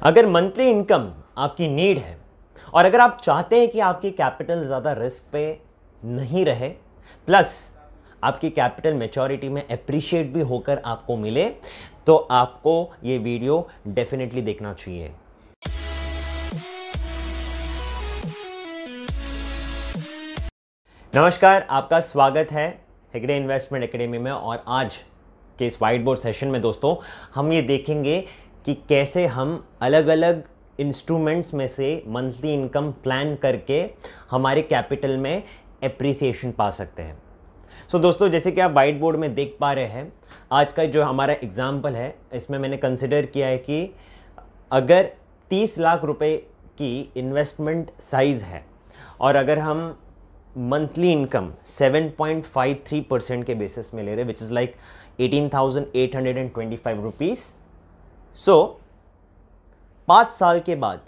अगर monthly income आपकी need है और अगर आप चाहते हैं कि आपकी कैपिटल ज़्यादा रिस्क पे नहीं रहे, प्लस आपकी कैपिटल मैच्योरिटी में एप्रिशिएट भी होकर आपको मिले, तो आपको ये वीडियो डेफिनेटली देखना चाहिए। नमस्कार, आपका स्वागत है हेगड़े इन्वेस्टमेंट एकेडमी में। और आज के इस वाइट बोर्ड सेशन में दोस्तों हम ये देखेंगे कि कैसे हम अलग अलग इंस्ट्रूमेंट्स में से मंथली इनकम प्लान करके हमारे कैपिटल में एप्रिसिएशन पा सकते हैं। सो दोस्तों, जैसे कि आप वाइट बोर्ड में देख पा रहे हैं, आज का जो हमारा एग्जाम्पल है इसमें मैंने कंसिडर किया है कि अगर 30 लाख रुपए की इन्वेस्टमेंट साइज़ है और अगर हम मंथली इनकम 7.53% के बेसिस में ले रहे, विच इज़ लाइक 18,825 रुपीज़। सो 5 साल के बाद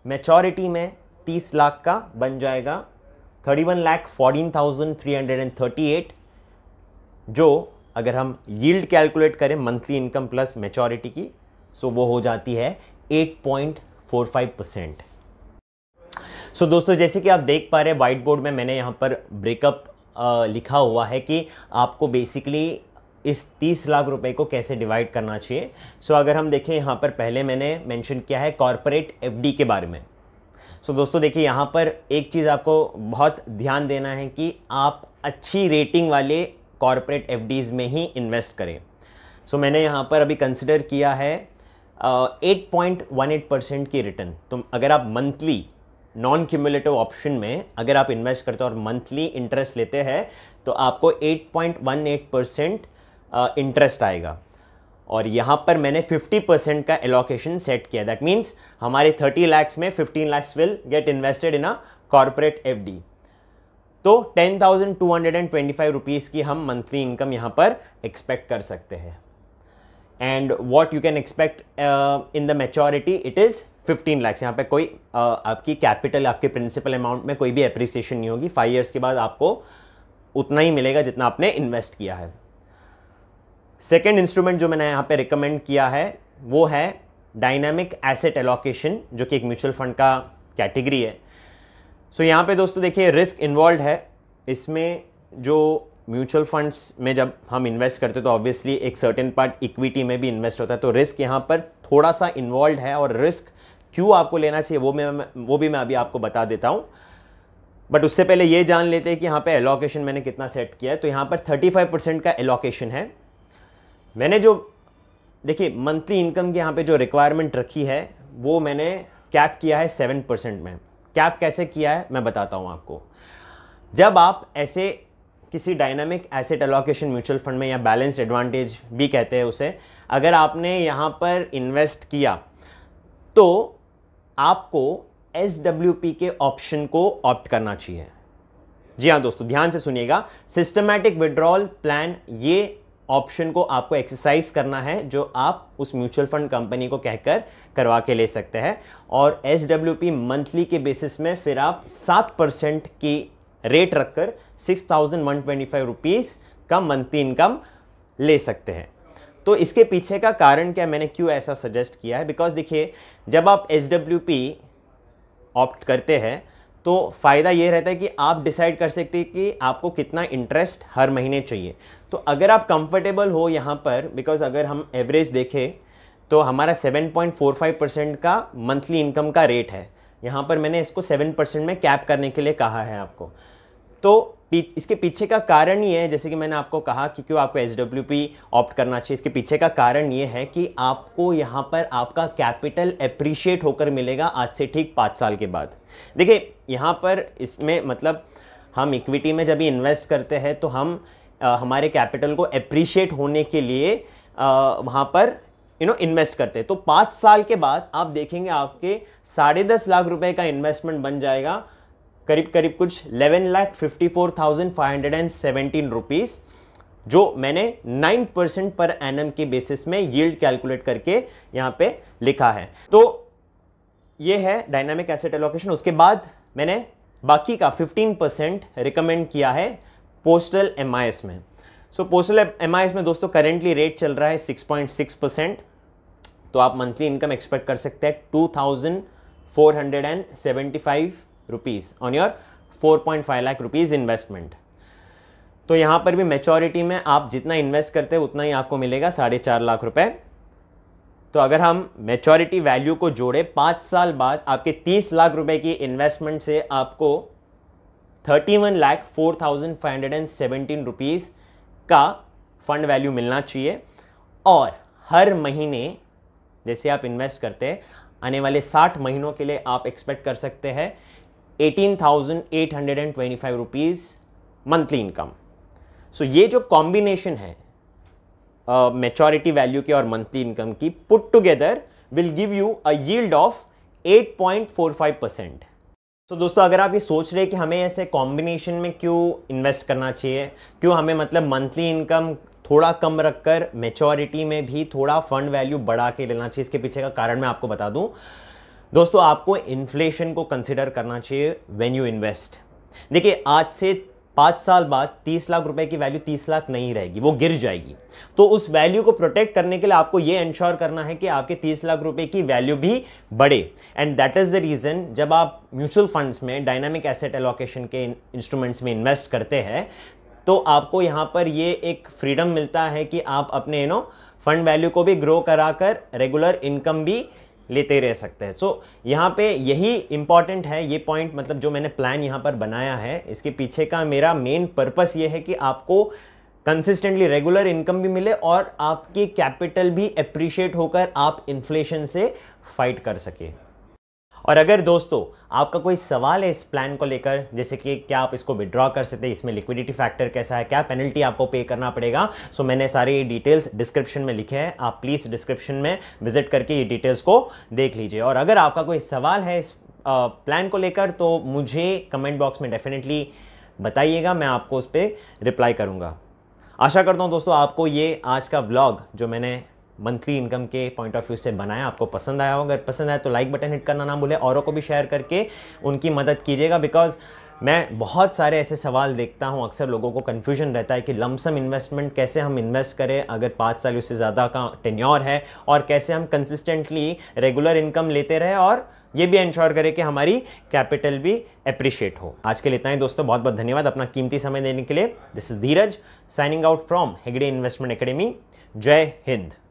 मैच्योरिटी में 30 लाख का बन जाएगा 31,14,338, जो अगर हम यील्ड कैलकुलेट करें मंथली इनकम प्लस मैच्योरिटी की, सो वो हो जाती है 8.45%। सो दोस्तों, जैसे कि आप देख पा रहे हैं वाइट बोर्ड में मैंने यहाँ पर ब्रेकअप लिखा हुआ है कि आपको बेसिकली इस 30 लाख रुपए को कैसे डिवाइड करना चाहिए। सो अगर हम देखें यहाँ पर पहले मैंने मेंशन किया है कॉर्पोरेट एफडी के बारे में। सो दोस्तों देखिए, यहाँ पर एक चीज़ आपको बहुत ध्यान देना है कि आप अच्छी रेटिंग वाले कॉर्पोरेट एफडीज़ में ही इन्वेस्ट करें। सो मैंने यहाँ पर अभी कंसिडर किया है 8.18% की रिटर्न। तो अगर आप मंथली नॉन क्यूमुलेटिव ऑप्शन में अगर आप इन्वेस्ट करते हो और मंथली इंटरेस्ट लेते हैं तो आपको 8.18% इंटरेस्ट आएगा। और यहाँ पर मैंने 50% का एलोकेशन सेट किया। दैट मीन्स हमारे 30 लाख्स में 15 lakhs will get invested in a corporate FD. तो 10,225 रुपीज़ की हम मंथली इनकम यहाँ पर एक्सपेक्ट कर सकते हैं। And what you can expect in the maturity, it is 15 lakhs. यहाँ पे कोई आपकी कैपिटल, आपके प्रिंसिपल अमाउंट में कोई भी एप्रिसिएशन नहीं होगी। 5 ईयर्स के बाद आपको उतना ही मिलेगा जितना आपने इन्वेस्ट किया है। सेकेंड इंस्ट्रूमेंट जो मैंने यहाँ पे रिकमेंड किया है वो है डायनामिक एसेट एलोकेशन, जो कि एक म्यूचुअल फंड का कैटेगरी है। सो यहाँ पे दोस्तों देखिए, रिस्क इन्वॉल्व है इसमें। जो म्यूचुअल फंड्स में जब हम इन्वेस्ट करते हैं तो ऑब्वियसली एक सर्टेन पार्ट इक्विटी में भी इन्वेस्ट होता है, तो रिस्क यहाँ पर थोड़ा सा इन्वॉल्व है। और रिस्क क्यों आपको लेना चाहिए वो भी मैं अभी आपको बता देता हूँ। बट उससे पहले ये जान लेते हैं कि यहाँ पे एलोकेशन मैंने कितना सेट किया है। तो यहाँ पर 35% का एलोकेशन है। मैंने जो देखिए मंथली इनकम की यहाँ पे जो रिक्वायरमेंट रखी है वो मैंने कैप किया है 7% में। कैप कैसे किया है मैं बताता हूँ आपको। जब आप ऐसे किसी dynamic asset allocation mutual fund में, या बैलेंस्ड एडवांटेज भी कहते हैं उसे, अगर आपने यहाँ पर इन्वेस्ट किया तो आपको SWP के ऑप्शन को ऑप्ट करना चाहिए। जी हाँ दोस्तों, ध्यान से सुनिएगा। सिस्टमैटिक विड्रॉल प्लान, ये ऑप्शन को आपको एक्सरसाइज करना है, जो आप उस म्यूचुअल फंड कंपनी को कहकर करवा के ले सकते हैं। और SWP मंथली के बेसिस में फिर आप 7% की रेट रखकर 6,125 रुपीज़ का मंथली इनकम ले सकते हैं। तो इसके पीछे का कारण क्या, मैंने क्यों ऐसा सजेस्ट किया है, बिकॉज देखिए जब आप SWP ऑप्ट करते हैं तो फ़ायदा ये रहता है कि आप डिसाइड कर सकते हैं कि आपको कितना इंटरेस्ट हर महीने चाहिए। तो अगर आप कंफर्टेबल हो यहाँ पर, बिकॉज अगर हम एवरेज देखें तो हमारा 7.45% का मंथली इनकम का रेट है। यहाँ पर मैंने इसको 7% में कैप करने के लिए कहा है आपको। तो इसके पीछे का कारण ये है, जैसे कि मैंने आपको कहा कि क्यों आपको SWP ऑप्ट करना चाहिए। इसके पीछे का कारण ये है कि आपको यहाँ पर आपका कैपिटल एप्रिशिएट होकर मिलेगा आज से ठीक 5 साल के बाद। देखिए यहाँ पर इसमें मतलब हम इक्विटी में जब भी इन्वेस्ट करते हैं तो हम हमारे कैपिटल को एप्रिशिएट होने के लिए वहाँ पर इन्वेस्ट करते हैं। तो 5 साल के बाद आप देखेंगे आपके 10.5 लाख रुपए का इन्वेस्टमेंट बन जाएगा करीब करीब कुछ 11,54,517 रुपीज़, जो मैंने 9% पर एनम के बेसिस में यील्ड कैलकुलेट करके यहाँ पे लिखा है। तो ये है डायनामिक एसेट एलोकेशन। उसके बाद मैंने बाकी का 15% रिकमेंड किया है पोस्टल MIS में। सो पोस्टल MIS में दोस्तों करेंटली रेट चल रहा है 6.6%। तो आप मंथली इनकम एक्सपेक्ट कर सकते हैं 2475 rupees on your 4.5 lakh rupees investment. तो यहाँ पर भी मैच्योरिटी में आप जितना इन्वेस्ट करते हैं उतना ही आपको मिलेगा 4.5 लाख रुपए। तो अगर हम मैच्योरिटी वैल्यू को जोड़े 5 साल बाद आपके 30 लाख रुपए की इन्वेस्टमेंट से आपको 31,04,517 रुपीज़ का फंड वैल्यू मिलना चाहिए। और हर महीने जैसे आप इन्वेस्ट करते हैं आने वाले 60 महीनों के लिए आप एक्सपेक्ट कर सकते हैं 18,825 रुपीज़ मंथली इनकम। सो ये जो कॉम्बिनेशन है मैच्योरिटी वैल्यू की और मंथली इनकम की put together will give you a yield of 8.45%। तो दोस्तों अगर आप ये सोच रहे हैं कि हमें ऐसे कॉम्बिनेशन में क्यों इन्वेस्ट करना चाहिए, क्यों हमें मतलब मंथली इनकम थोड़ा कम रखकर मैच्योरिटी में भी थोड़ा फंड वैल्यू बढ़ा के लेना चाहिए, इसके पीछे का कारण मैं आपको बता दूं। दोस्तों आपको इन्फ्लेशन को कंसिडर करना चाहिए व्हेन यू इन्वेस्ट। देखिए आज से 5 साल बाद 30 लाख रुपए की वैल्यू 30 लाख नहीं रहेगी, वो गिर जाएगी। तो उस वैल्यू को प्रोटेक्ट करने के लिए आपको ये इंश्योर करना है कि आपके 30 लाख रुपए की वैल्यू भी बढ़े। And that is the reason जब आप म्यूचुअल फंड्स में डायनामिक एसेट एलोकेशन के इंस्ट्रूमेंट्स में इन्वेस्ट करते हैं तो आपको यहाँ पर ये एक फ्रीडम मिलता है कि आप अपने फंड वैल्यू को भी ग्रो कराकर रेगुलर इनकम भी लेते रह सकते हैं। सो यहाँ पे यही इंपॉर्टेंट है, ये पॉइंट मतलब जो मैंने प्लान यहाँ पर बनाया है इसके पीछे का मेरा मेन पर्पस ये है कि आपको कंसिस्टेंटली रेगुलर इनकम भी मिले और आपकी कैपिटल भी एप्रिशिएट होकर आप इन्फ्लेशन से फाइट कर सके। और अगर दोस्तों आपका कोई सवाल है इस प्लान को लेकर, जैसे कि क्या आप इसको विड्रॉ कर सकते हैं, इसमें लिक्विडिटी फैक्टर कैसा है, क्या पेनल्टी आपको पे करना पड़ेगा, सो मैंने सारे डिटेल्स डिस्क्रिप्शन में लिखे हैं, आप प्लीज़ डिस्क्रिप्शन में विजिट करके ये डिटेल्स को देख लीजिए। और अगर आपका कोई सवाल है इस प्लान को लेकर तो मुझे कमेंट बॉक्स में डेफिनेटली बताइएगा, मैं आपको उस पर रिप्लाई करूँगा। आशा करता हूँ दोस्तों आपको ये आज का व्लॉग जो मैंने मंथली इनकम के पॉइंट ऑफ व्यू से बनाया आपको पसंद आया होगा। अगर पसंद आया तो लाइक बटन हिट करना ना भूलें, औरों को भी शेयर करके उनकी मदद कीजिएगा। बिकॉज मैं बहुत सारे ऐसे सवाल देखता हूं, अक्सर लोगों को कन्फ्यूजन रहता है कि लमसम इन्वेस्टमेंट कैसे हम इन्वेस्ट करें अगर 5 साल उससे ज़्यादा का टेन्योर है, और कैसे हम कंसिस्टेंटली रेगुलर इनकम लेते रहे और ये भी इंश्योर करें कि हमारी कैपिटल भी एप्रिशिएट हो। आज के लिए इतना ही दोस्तों, बहुत बहुत धन्यवाद अपना कीमती समय देने के लिए। This is Dheeraj signing out from Hegde investment academy. जय हिंद।